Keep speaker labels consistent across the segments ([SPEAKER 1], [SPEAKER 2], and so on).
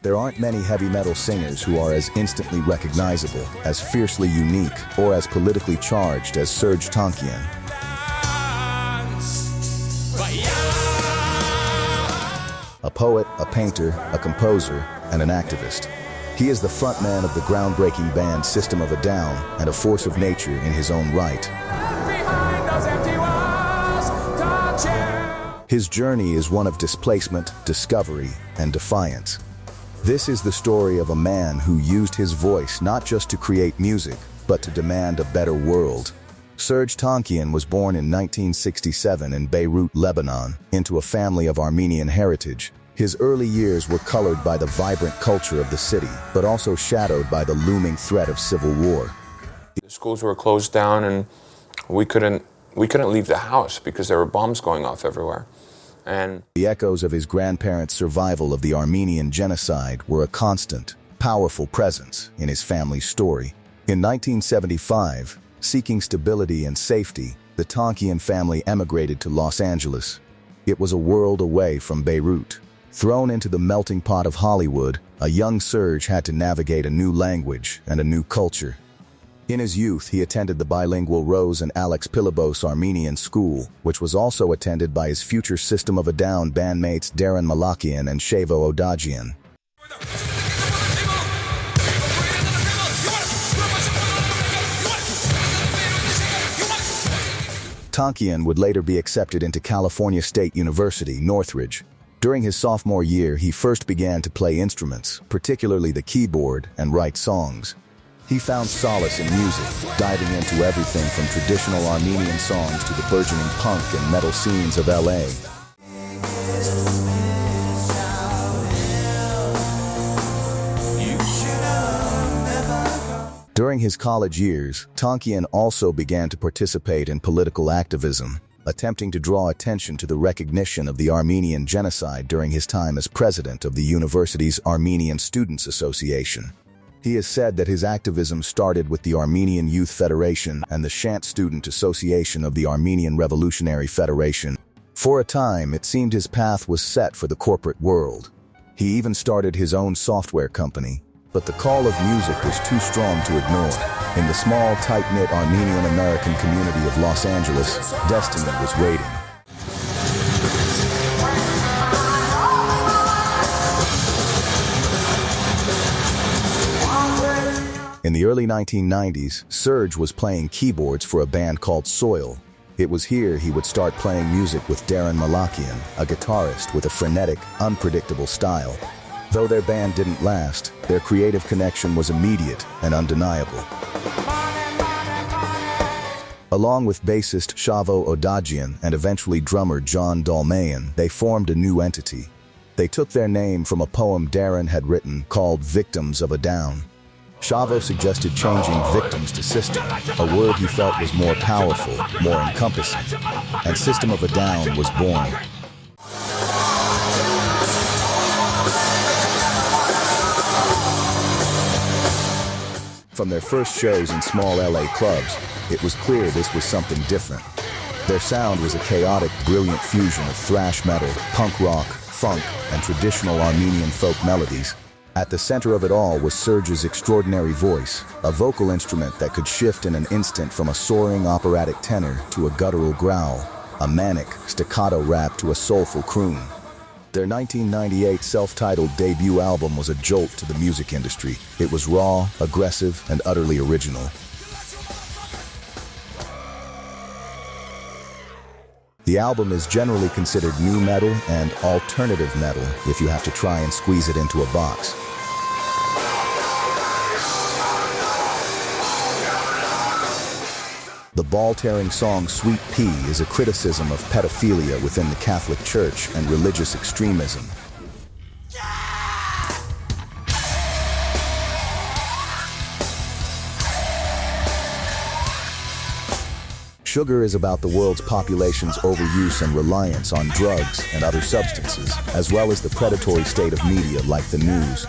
[SPEAKER 1] There aren't many heavy metal singers who are as instantly recognizable, as fiercely unique, or as politically charged as Serj Tankian. A poet, a painter, a composer, and an activist. He is the frontman of the groundbreaking band Systemofadown and a force of nature in his own right. His journey is one of displacement, discovery, and defiance. This is the story of a man who used his voice not just to create music, but to demand a better world. Serj Tankian was born in 1967 in Beirut, Lebanon, into a family of Armenian heritage. His early years were colored by the vibrant culture of the city, but also shadowed by the looming threat of civil war.
[SPEAKER 2] The schools were closed down and we couldn't leave the house because there were bombs going off everywhere. And
[SPEAKER 1] the echoes of his grandparents' survival of the Armenian Genocide were a constant, powerful presence in his family's story. In 1975, seeking stability and safety, the Tankian family emigrated to Los Angeles. It was a world away from Beirut. Thrown into the melting pot of Hollywood, a young Serj had to navigate a new language and a new culture. In his youth, he attended the bilingual Rose and Alex Pilibos Armenian School, which was also attended by his future Systemofadown bandmates Darren Malakian and Shavo Odagian. Tankian would later be accepted into California State University, Northridge. During his sophomore year, he first began to play instruments, particularly the keyboard, and write songs. He found solace in music, diving into everything from traditional Armenian songs to the burgeoning punk and metal scenes of LA. During his college years, Tankian also began to participate in political activism, attempting to draw attention to the recognition of the Armenian Genocide during his time as president of the university's Armenian Students Association. He has said that his activism started with the Armenian Youth Federation and the Shant Student Association of the Armenian Revolutionary Federation. For a time, it seemed his path was set for the corporate world. He even started his own software company, but the call of music was too strong to ignore. In the small, tight-knit Armenian-American community of Los Angeles, destiny was waiting. In the early 1990s, Serj was playing keyboards for a band called Soil. It was here he would start playing music with Darren Malakian, a guitarist with a frenetic, unpredictable style. Though their band didn't last, their creative connection was immediate and undeniable. Along with bassist Shavo Odagian and eventually drummer John Dalmayan, they formed a new entity. They took their name from a poem Darren had written called Victims of a Down. Shavo suggested changing victims to system, a word he felt was more powerful, more encompassing, and Systemofadown was born. From their first shows in small LA clubs, it was clear this was something different. Their sound was a chaotic, brilliant fusion of thrash metal, punk rock, funk, and traditional Armenian folk melodies. At the center of it all was Serj's extraordinary voice, a vocal instrument that could shift in an instant from a soaring operatic tenor to a guttural growl, a manic, staccato rap to a soulful croon. Their 1998 self-titled debut album was a jolt to the music industry. It was raw, aggressive, and utterly original. The album is generally considered nu metal and alternative metal if you have to try and squeeze it into a box. The ball-tearing song Sweet Pea is a criticism of pedophilia within the Catholic Church and religious extremism. Sugar is about the world's population's overuse and reliance on drugs and other substances, as well as the predatory state of media like the news.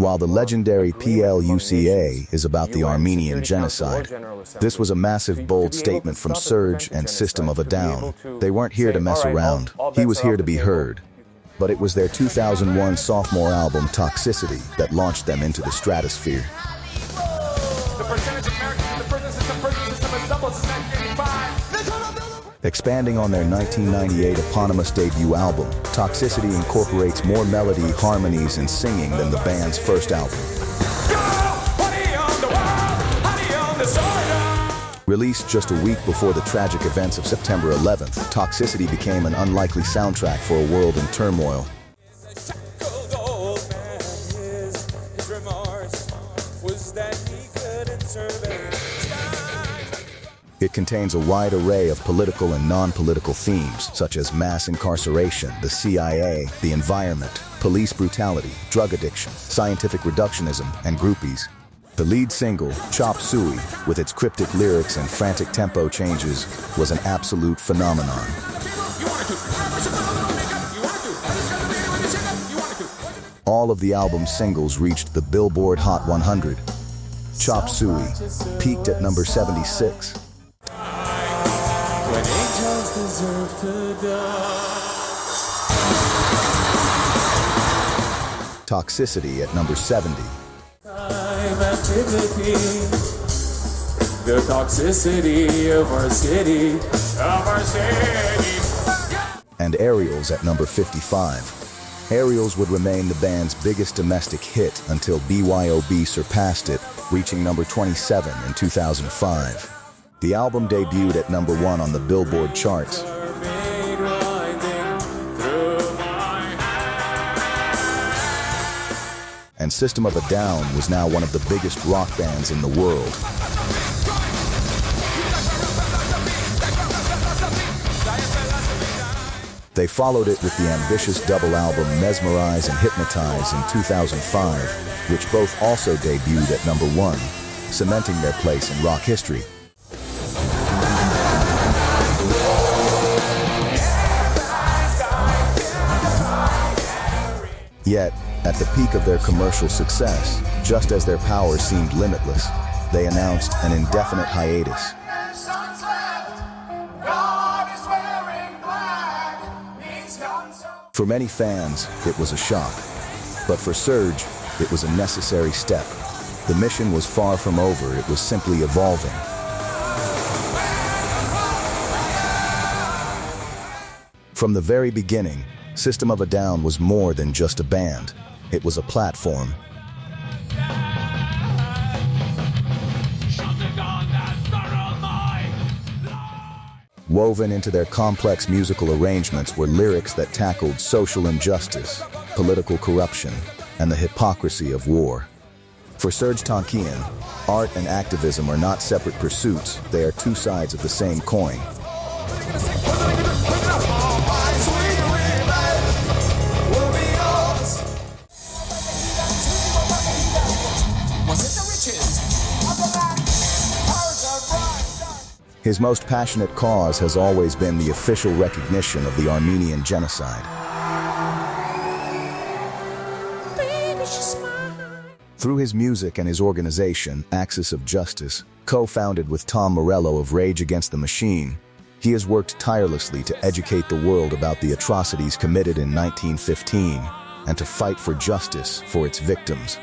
[SPEAKER 1] While the legendary PLUCA is about the Armenian Genocide, this was a massive, bold statement from Serj and System of a Down. They weren't here to mess around. He was here to be heard. But it was their 2001 sophomore album, Toxicity, that launched them into the stratosphere. Expanding on their 1998 eponymous debut album, Toxicity incorporates more melody, harmonies, and singing than the band's first album. Released just a week before the tragic events of September 11th, Toxicity became an unlikely soundtrack for a world in turmoil. It contains a wide array of political and non-political themes, such as mass incarceration, the CIA, the environment, police brutality, drug addiction, scientific reductionism, and groupies. The lead single, Chop Suey, with its cryptic lyrics and frantic tempo changes, was an absolute phenomenon. All of the album's singles reached the Billboard Hot 100. Chop Suey peaked at number 76.
[SPEAKER 3] When angels deserve to die.
[SPEAKER 1] Toxicity at number 70.
[SPEAKER 3] Activity, the toxicity of our city,
[SPEAKER 1] And Aerials at number 55. Aerials would remain the band's biggest domestic hit until BYOB surpassed it, reaching number 27 in 2005. The album debuted at number 1 on the Billboard charts. And System of a Down was now one of the biggest rock bands in the world. They followed it with the ambitious double album Mesmerize and Hypnotize in 2005, which both also debuted at number 1, cementing their place in rock history. Yet, at the peak of their commercial success, just as their power seemed limitless, they announced an indefinite hiatus. For many fans, it was a shock. But for Serj, it was a necessary step. The mission was far from over, it was simply evolving. From the very beginning, System of a Down was more than just a band. It was a platform. Woven into their complex musical arrangements were lyrics that tackled social injustice, political corruption, and the hypocrisy of war. For Serj Tankian, art and activism are not separate pursuits, they are two sides of the same coin. His most passionate cause has always been the official recognition of the Armenian Genocide. Through his music and his organization, Axis of Justice, co-founded with Tom Morello of Rage Against the Machine, he has worked tirelessly to educate the world about the atrocities committed in 1915 and to fight for justice for its victims.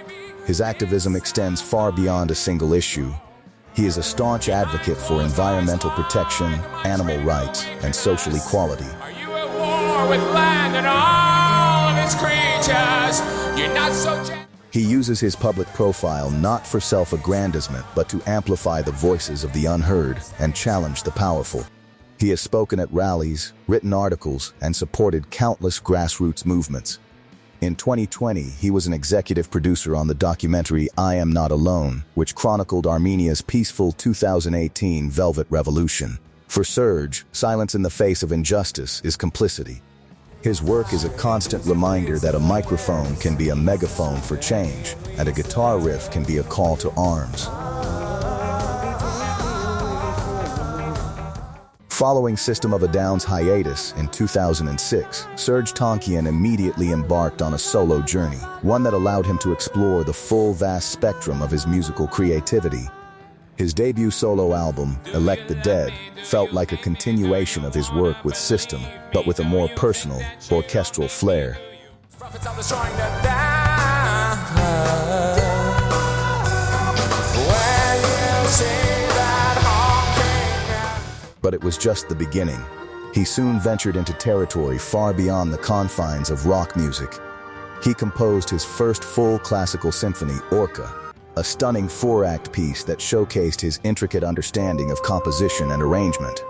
[SPEAKER 1] His activism extends far beyond a single issue. He is a staunch advocate for environmental protection, animal rights, and social equality.
[SPEAKER 3] Are you at war with land and all of its creatures? You're not so
[SPEAKER 1] He uses his public profile not for self-aggrandizement, but to amplify the voices of the unheard and challenge the powerful. He has spoken at rallies, written articles, and supported countless grassroots movements. In 2020, he was an executive producer on the documentary I Am Not Alone, which chronicled Armenia's peaceful 2018 Velvet Revolution. For Serj, silence in the face of injustice is complicity. His work is a constant reminder that a microphone can be a megaphone for change, and a guitar riff can be a call to arms. Following System of a Down's hiatus in 2006, Serj Tankian immediately embarked on a solo journey, one that allowed him to explore the full vast spectrum of his musical creativity. His debut solo album, Elect the Dead, felt like a continuation of his work with System, but with a more personal, orchestral flair. But it was just the beginning. He soon ventured into territory far beyond the confines of rock music. He composed his first full classical symphony, Orca, a stunning four-act piece that showcased his intricate understanding of composition and arrangement.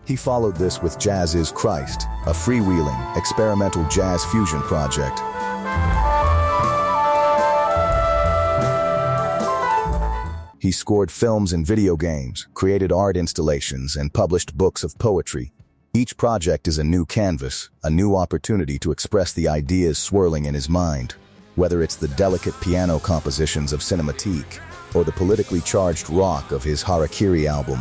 [SPEAKER 1] He followed this with Jazz is Christ, a freewheeling, experimental jazz fusion project. He scored films and video games, created art installations, and published books of poetry. Each project is a new canvas, a new opportunity to express the ideas swirling in his mind. Whether it's the delicate piano compositions of Cinematique, or the politically charged rock of his Harakiri album.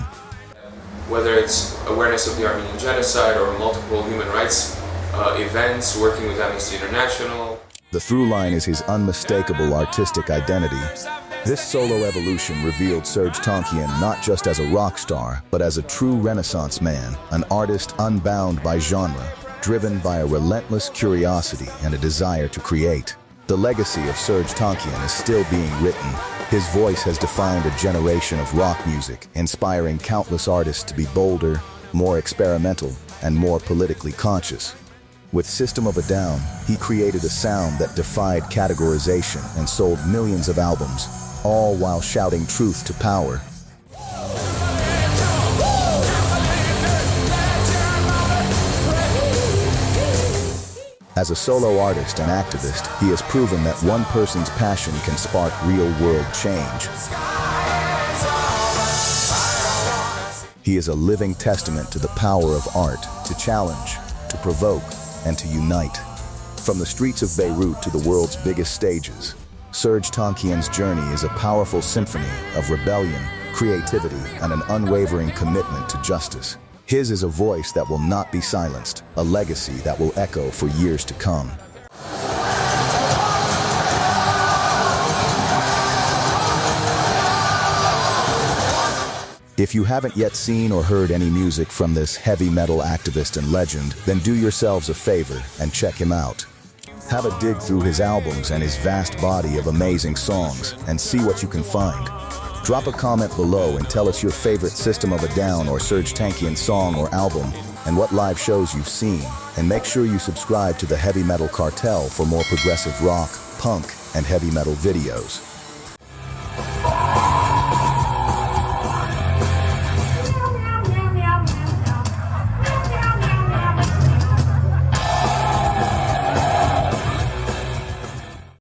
[SPEAKER 2] Whether it's awareness of the Armenian Genocide or multiple human rights events, working with Amnesty International.
[SPEAKER 1] The through line is his unmistakable artistic identity. This solo evolution revealed Serj Tankian not just as a rock star, but as a true Renaissance man, an artist unbound by genre, driven by a relentless curiosity and a desire to create. The legacy of Serj Tankian is still being written. His voice has defined a generation of rock music, inspiring countless artists to be bolder, more experimental, and more politically conscious. With System of a Down, he created a sound that defied categorization and sold millions of albums, all while shouting truth to power. As a solo artist and activist, he has proven that one person's passion can spark real-world change. He is a living testament to the power of art, to challenge, to provoke, and to unite. From the streets of Beirut to the world's biggest stages, Serj Tankian's journey is a powerful symphony of rebellion, creativity, and an unwavering commitment to justice. His is a voice that will not be silenced, a legacy that will echo for years to come. If you haven't yet seen or heard any music from this heavy metal activist and legend, then do yourselves a favor and check him out. Have a dig through his albums and his vast body of amazing songs and see what you can find. Drop a comment below and tell us your favorite System of a Down or Serj Tankian song or album and what live shows you've seen. And make sure you subscribe to the Heavy Metal Cartel for more progressive rock, punk, and heavy metal videos.